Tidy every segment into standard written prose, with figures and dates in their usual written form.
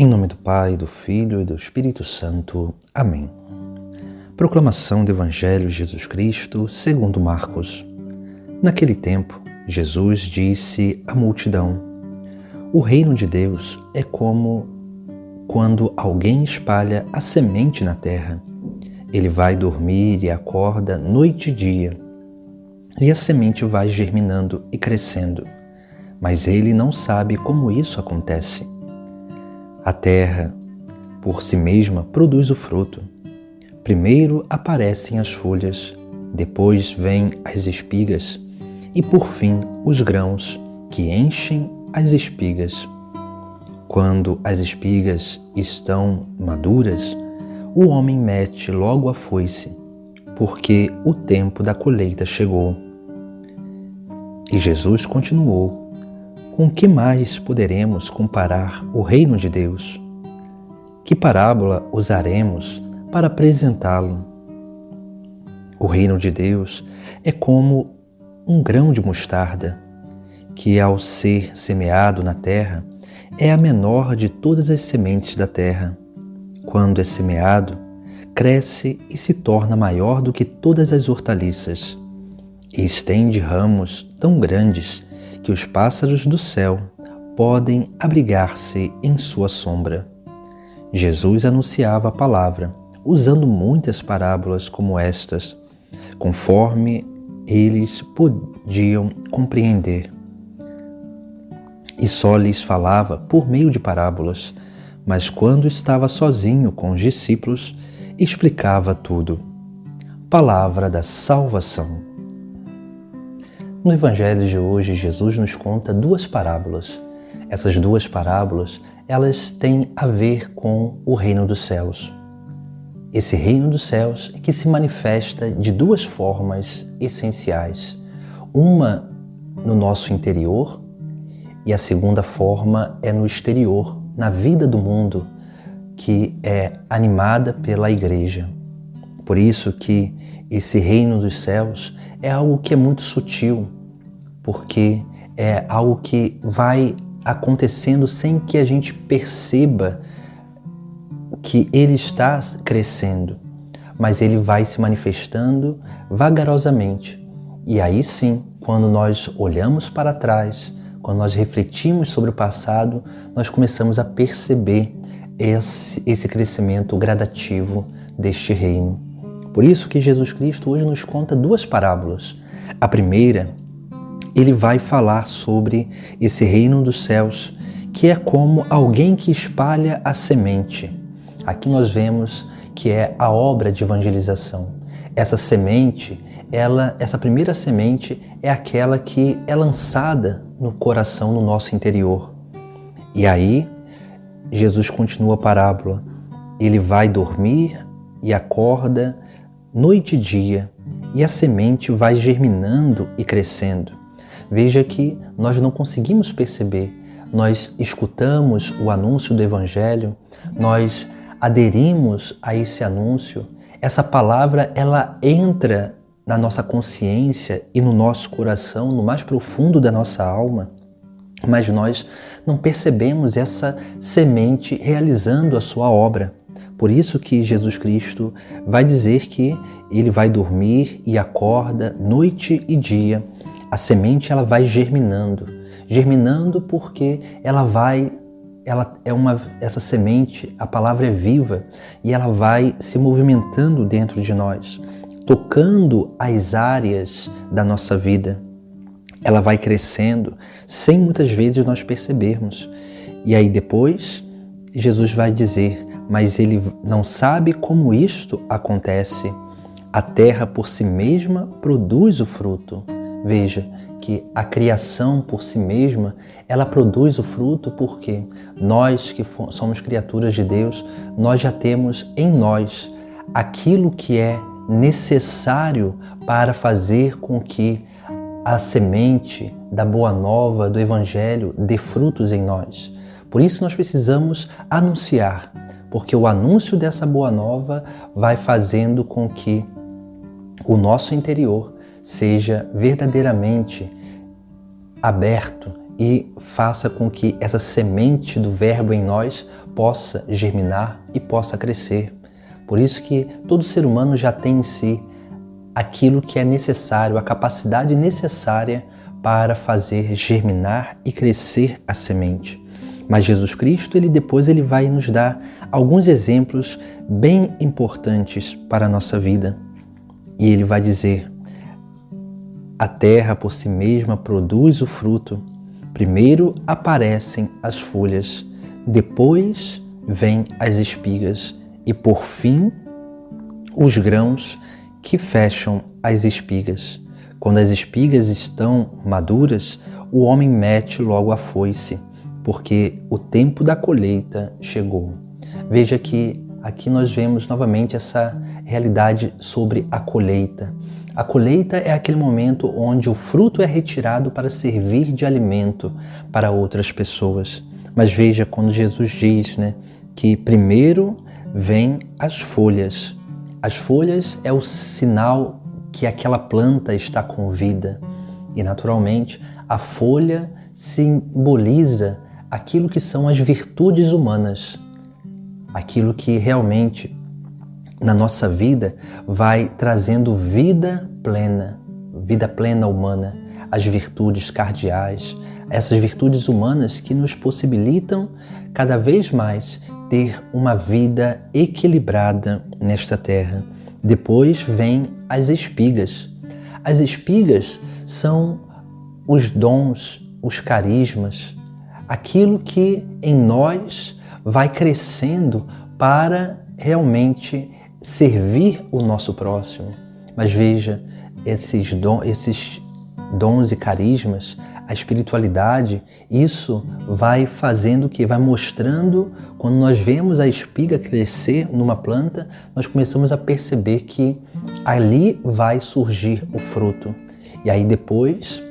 Em nome do Pai, do Filho e do Espírito Santo. Amém. Proclamação do Evangelho de Jesus Cristo segundo Marcos. Naquele tempo, Jesus disse à multidão: O reino de Deus é como quando alguém espalha a semente na terra. Ele vai dormir e acorda noite e dia, e a semente vai germinando e crescendo, mas ele não sabe como isso acontece. A terra, por si mesma, produz o fruto. Primeiro aparecem as folhas, depois vêm as espigas e, por fim, os grãos que enchem as espigas. Quando as espigas estão maduras, o homem mete logo a foice, porque o tempo da colheita chegou. E Jesus continuou: Com que mais poderemos comparar o reino de Deus? Que parábola usaremos para apresentá-lo? O reino de Deus é como um grão de mostarda, que ao ser semeado na terra, é a menor de todas as sementes da terra. Quando é semeado, cresce e se torna maior do que todas as hortaliças, e estende ramos tão grandes que os pássaros do céu podem abrigar-se em sua sombra. Jesus anunciava a palavra, usando muitas parábolas como estas, conforme eles podiam compreender. E só lhes falava por meio de parábolas, mas quando estava sozinho com os discípulos, explicava tudo. Palavra da salvação. No Evangelho de hoje, Jesus nos conta duas parábolas. Essas duas parábolas, elas têm a ver com o reino dos céus. Esse reino dos céus é que se manifesta de duas formas essenciais. Uma no nosso interior e a segunda forma é no exterior, na vida do mundo, que é animada pela igreja. Por isso que esse reino dos céus é algo que é muito sutil, porque é algo que vai acontecendo sem que a gente perceba que ele está crescendo, mas ele vai se manifestando vagarosamente. E aí sim, quando nós olhamos para trás, quando nós refletimos sobre o passado, nós começamos a perceber esse crescimento gradativo deste reino. Por isso que Jesus Cristo hoje nos conta duas parábolas. A primeira, ele vai falar sobre esse reino dos céus, que é como alguém que espalha a semente. Aqui nós vemos que é a obra de evangelização. Essa semente, essa primeira semente é aquela que é lançada no coração, no nosso interior. E aí, Jesus continua a parábola. Ele vai dormir e acorda noite e dia, e a semente vai germinando e crescendo. Veja que nós não conseguimos perceber. Nós escutamos o anúncio do Evangelho, nós aderimos a esse anúncio. Essa palavra, ela entra na nossa consciência e no nosso coração, no mais profundo da nossa alma, mas nós não percebemos essa semente realizando a sua obra. Por isso que Jesus Cristo vai dizer que ele vai dormir e acorda noite e dia. A semente, ela vai germinando porque essa semente, a palavra é viva e ela vai se movimentando dentro de nós, tocando as áreas da nossa vida. Ela vai crescendo sem muitas vezes nós percebermos. E aí depois Jesus vai dizer: mas ele não sabe como isto acontece. A terra por si mesma produz o fruto. Veja que a criação por si mesma, ela produz o fruto porque nós que somos criaturas de Deus, nós já temos em nós aquilo que é necessário para fazer com que a semente da boa nova, do Evangelho, dê frutos em nós. Por isso nós precisamos anunciar, porque o anúncio dessa boa nova vai fazendo com que o nosso interior seja verdadeiramente aberto e faça com que essa semente do Verbo em nós possa germinar e possa crescer. Por isso que todo ser humano já tem em si aquilo que é necessário, a capacidade necessária para fazer germinar e crescer a semente. Mas Jesus Cristo, depois vai nos dar alguns exemplos bem importantes para a nossa vida. E ele vai dizer: a terra por si mesma produz o fruto. Primeiro aparecem as folhas, depois vêm as espigas e, por fim, os grãos que fecham as espigas. Quando as espigas estão maduras, o homem mete logo a foice, porque o tempo da colheita chegou. Veja que aqui nós vemos novamente essa realidade sobre a colheita. A colheita é aquele momento onde o fruto é retirado para servir de alimento para outras pessoas. Mas veja quando Jesus diz, que primeiro vêm as folhas. As folhas é o sinal que aquela planta está com vida. E naturalmente a folha simboliza aquilo que são as virtudes humanas, aquilo que realmente na nossa vida vai trazendo vida plena humana, as virtudes cardeais, essas virtudes humanas que nos possibilitam cada vez mais ter uma vida equilibrada nesta terra. Depois vêm as espigas. As espigas são os dons, os carismas, aquilo que em nós vai crescendo para realmente servir o nosso próximo. Mas veja, esses dons e carismas, a espiritualidade, isso vai fazendo o que? Vai mostrando, quando nós vemos a espiga crescer numa planta, nós começamos a perceber que ali vai surgir o fruto. E aí depois,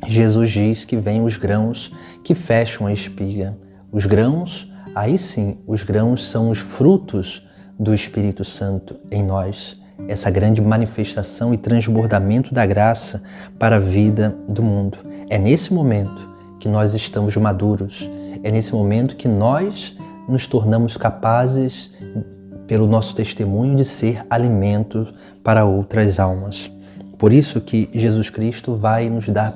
Jesus diz que vem os grãos que fecham a espiga. Os grãos, aí sim, os grãos são os frutos do Espírito Santo em nós. Essa grande manifestação e transbordamento da graça para a vida do mundo. É nesse momento que nós estamos maduros, é nesse momento que nós nos tornamos capazes, pelo nosso testemunho, de ser alimento para outras almas. Por isso que Jesus Cristo vai nos dar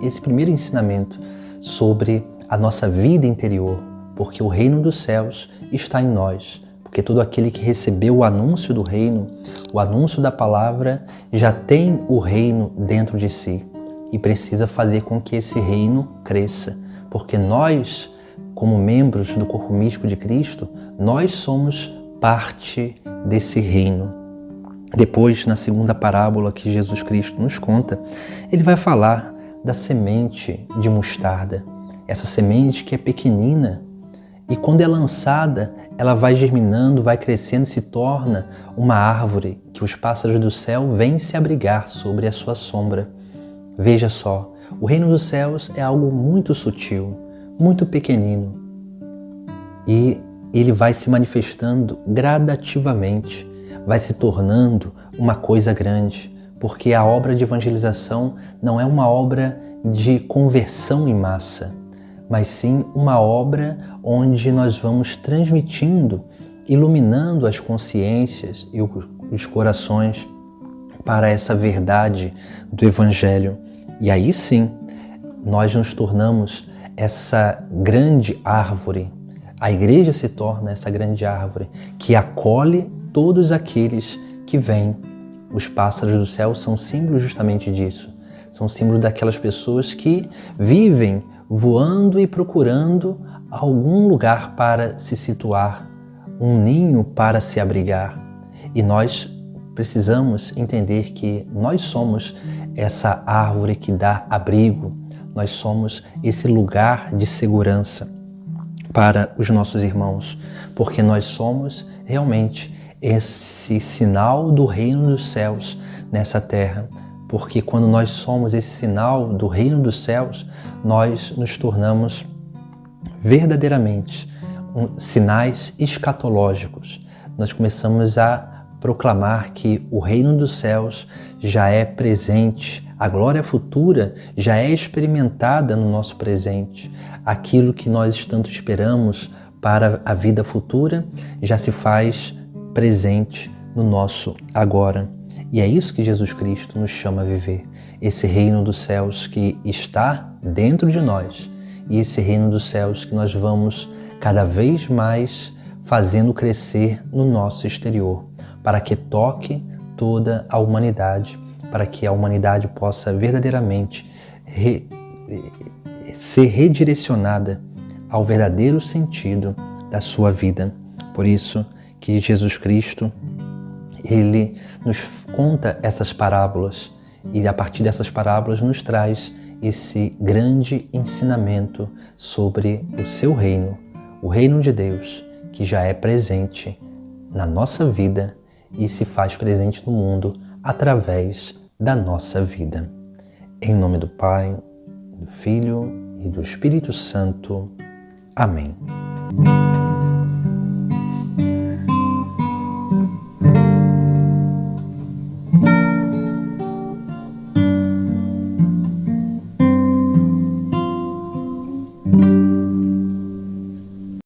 esse primeiro ensinamento sobre a nossa vida interior, porque o reino dos céus está em nós. Porque todo aquele que recebeu o anúncio do reino, o anúncio da palavra, já tem o reino dentro de si e precisa fazer com que esse reino cresça. Porque nós, como membros do corpo místico de Cristo, nós somos parte desse reino. Depois, na segunda parábola que Jesus Cristo nos conta, ele vai falar da semente de mostarda. Essa semente que é pequenina e quando é lançada, ela vai germinando, vai crescendo e se torna uma árvore que os pássaros do céu vêm se abrigar sobre a sua sombra. Veja só, o reino dos céus é algo muito sutil, muito pequenino. E ele vai se manifestando gradativamente, vai se tornando uma coisa grande, porque a obra de evangelização não é uma obra de conversão em massa, mas sim uma obra onde nós vamos transmitindo, iluminando as consciências e os corações para essa verdade do Evangelho. E aí sim, nós nos tornamos essa grande árvore. A igreja se torna essa grande árvore que acolhe todos aqueles que vêm. Os pássaros do céu são símbolo justamente disso. São símbolo daquelas pessoas que vivem voando e procurando algum lugar para se situar, um ninho para se abrigar. E nós precisamos entender que nós somos essa árvore que dá abrigo, nós somos esse lugar de segurança para os nossos irmãos, porque nós somos realmente esse sinal do reino dos céus nessa terra. Porque quando nós somos esse sinal do reino dos céus, nós nos tornamos verdadeiramente sinais escatológicos. Nós começamos a proclamar que o reino dos céus já é presente, a glória futura já é experimentada no nosso presente. Aquilo que nós tanto esperamos para a vida futura já se faz presente no nosso agora. E é isso que Jesus Cristo nos chama a viver. Esse reino dos céus que está dentro de nós e esse reino dos céus que nós vamos cada vez mais fazendo crescer no nosso exterior, para que toque toda a humanidade, para que a humanidade possa verdadeiramente ser redirecionada ao verdadeiro sentido da sua vida. Por isso que Jesus Cristo, Ele nos conta essas parábolas e a partir dessas parábolas nos traz esse grande ensinamento sobre o seu reino, o reino de Deus, que já é presente na nossa vida e se faz presente no mundo através da nossa vida. Em nome do Pai, do Filho e do Espírito Santo. Amém.